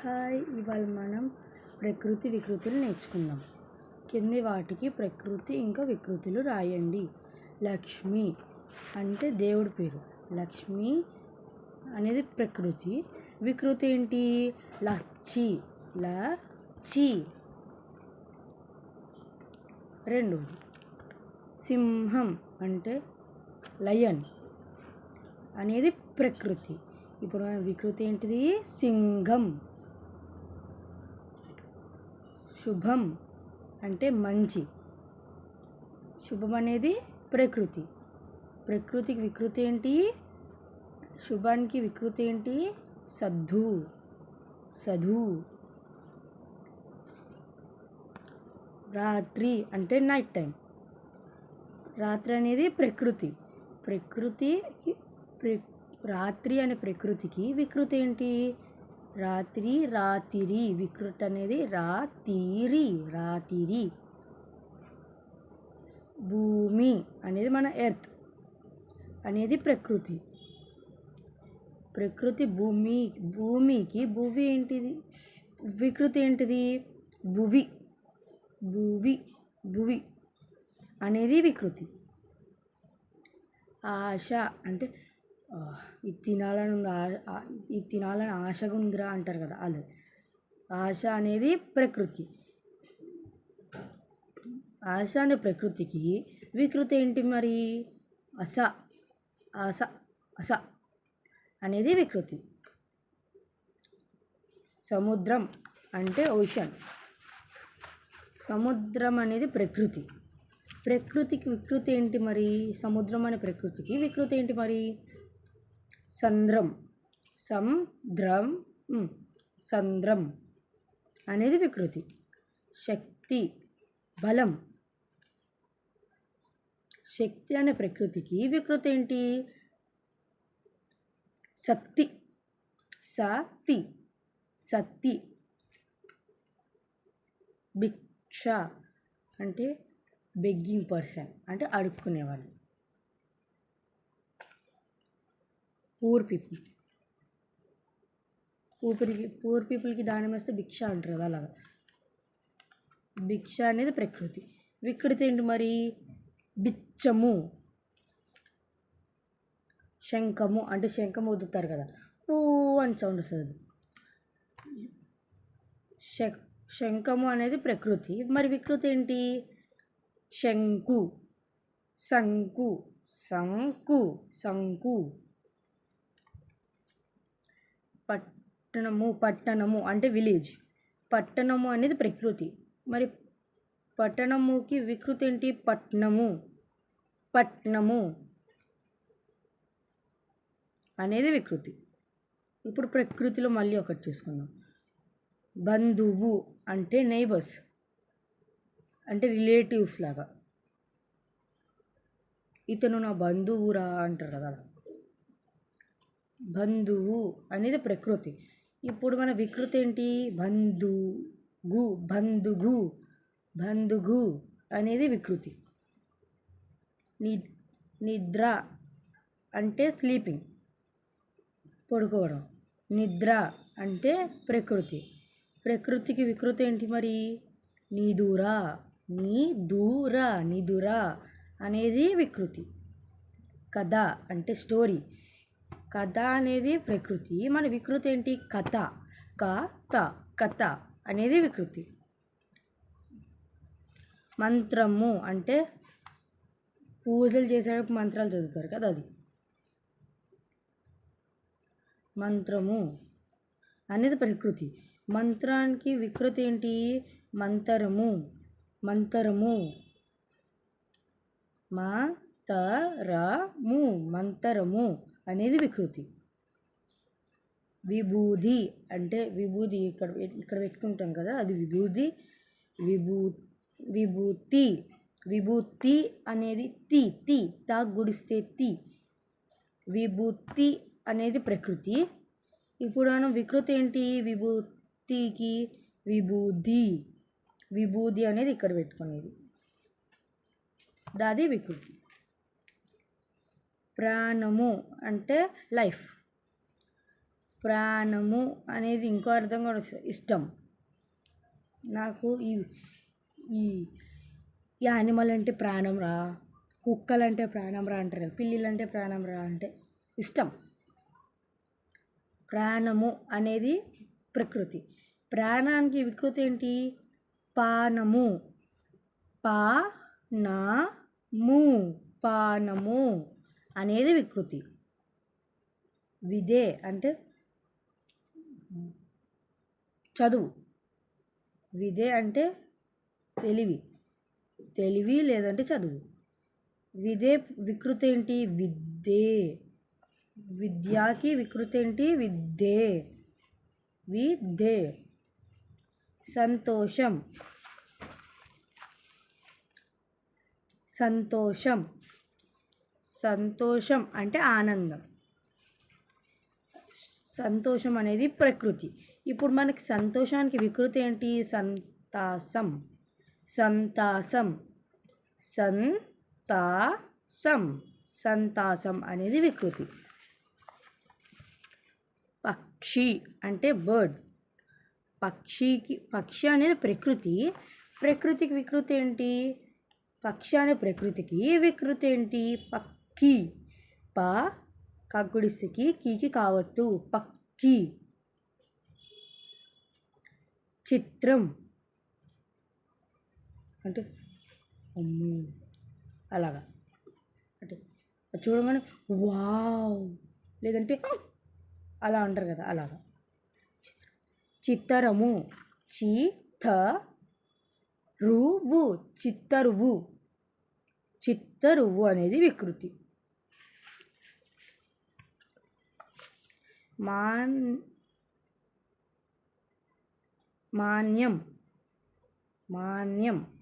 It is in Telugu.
హాయ్, ఇవాళ మనం ప్రకృతి వికృతులు నేర్చుకుందాం. కింది వాటికి ప్రకృతి ఇంకా వికృతులు రాయండి. లక్ష్మి అంటే దేవుడి పేరు. లక్ష్మి అనేది ప్రకృతి. వికృతి ఏంటి? లచ్చి. లచ్చి. రెండోది సింహం అంటే లయన్ అనేది ప్రకృతి. ఇప్పుడు మన వికృతి ఏంటిది? సింహం. శుభం అంటే మంచి. శుభం అనేది ప్రకృతి. ప్రకృతికి వికృతి ఏంటి? శుభానికి వికృతి ఏంటి? సద్దు. సధు. రాత్రి అంటే నైట్ టైం. రాత్రి అనేది ప్రకృతి. రాత్రి అనే ప్రకృతికి వికృతి ఏంటి? రాత్రి. రాతిరి. వికృతి అనేది రాతిరి. రాతిరి. భూమి అనేది మన ఎర్త్ అనేది ప్రకృతి. భూమికి భువి ఏంటిది? వికృతి ఏంటిది? భువి. భువి అనేది వికృతి. ఆశ అంటే ఇది తినాలని ఆశగా ఉందిరా అంటారు కదా, అది. ఆశ అనేది ప్రకృతి. ఆశ అనే ప్రకృతికి వికృతి ఏంటి మరి? అస అనేది వికృతి. సముద్రం అంటే ఓషన్. సముద్రం అనేది ప్రకృతి. ప్రకృతికి వికృతి ఏంటి మరి? సముద్రం అనే ప్రకృతికి వికృతి ఏంటి మరి? సంద్రం అనేది వికృతి. శక్తి, బలం. శక్తి అనే ప్రకృతికి వికృతి ఏంటి? సత్తి. భిక్ష అంటే బెగ్గింగ్ పర్సన్ అంటే అడుక్కునేవాళ్ళు. పూర్ పీపుల్కి దానం వేస్తే భిక్ష అంటారు కదా, అలాగా. భిక్ష అనేది ప్రకృతి. వికృతి ఏంటి మరి? బిచ్చము. శంఖము అంటే శంఖం ఊదుతారు కదా, ఊ అని సౌండ్ వస్తుంది. శంఖము అనేది ప్రకృతి. మరి వికృతి ఏంటి? శంకు. పట్టణము అంటే విలేజ్. పట్టణము అనేది ప్రకృతి. మరి పట్టణముకి వికృతి ఏంటి? పట్నము అనేది వికృతి. ఇప్పుడు ప్రకృతిలో మళ్ళీ ఒకటి చూసుకుందాం. బంధువు అంటే నైబర్స్ అంటే రిలేటివ్స్ లాగా. ఇతను నా బంధువురా అంటారు కదా. బంధువు అనేది ప్రకృతి. ఇప్పుడు మన వికృతి ఏంటి? బంధుగు అనేది వికృతి. నిద్ర అంటే స్లీపింగ్, పడుకోవడం. నిద్ర అంటే ప్రకృతి. ప్రకృతికి వికృతి ఏంటి మరి? నిదుర అనేది వికృతి. కథ అంటే స్టోరీ. కథ అనేది ప్రకృతి. మన వికృతి ఏంటి? కథ అనేది వికృతి. మంత్రము అంటే పూజలు చేసేటప్పుడు మంత్రాలు చదువుతారు కదా, అది. మంత్రము అనేది ప్రకృతి. మంత్రానికి వికృతి ఏంటి? మంతరము. మంతరము అనేది వికృతి. విభూది అంటే ఇక్కడ పెట్టుకుంటాం కదా, అది విభూది. విభూతి అనేది తా గుడిస్తే విభూతి అనేది ప్రకృతి. ఇప్పుడు మనం వికృతి ఏంటి? విభూతికి విభూది అనేది ఇక్కడ పెట్టుకునేది, దాది వికృతి. ప్రాణము అంటే లైఫ్. ప్రాణము అనేది ఇంకో అర్థం కూడా వస్తుంది, ఇష్టం. నాకు ఈ ఈ యానిమల్ అంటే ప్రాణం రా, కుక్కలంటే ప్రాణం రా అంటారు కదా, పిల్లిలంటే ప్రాణం రా అంటే ఇష్టం. ప్రాణము అనేది ప్రకృతి. ప్రాణానికి వికృతి ఏంటి? పానము. పానము పానము అనేది వికృతి. విదే అంటే చదువు. విదే అంటే తెలివి, తెలివి లేదంటే చదువు. విదే వికృతి ఏంటి? విద్యే. విద్యాకి వికృతి ఏంటి? విద్యే. విద్యే. సంతోషం. సంతోషం. సంతోషం అంటే ఆనందం. సంతోషం అనేది ప్రకృతి. ఇప్పుడు మనకి సంతోషానికి వికృతి ఏంటి? సంతాసం. సంతాసం. సంతాసం. సంతాసం అనేది వికృతి. పక్షి అంటే బర్డ్. పక్షి అనేది ప్రకృతి. ప్రకృతికి వికృతి ఏంటి? పక్షి అనే ప్రకృతికి వికృతి ఏంటి? పక్షి. ప కగ్గుడిసికి కీకి కావత్తు, పక్షి. చిత్రం అంటే అమ్మో అలాగా, అంటే చూడగానే వావ్ లేదంటే అలా అంటారు కదా, అలాగా. చిత్తరము. రువు. చిత్తరువు. చిత్తరువు అనేది వికృతి. మాన్యం. మాన్యం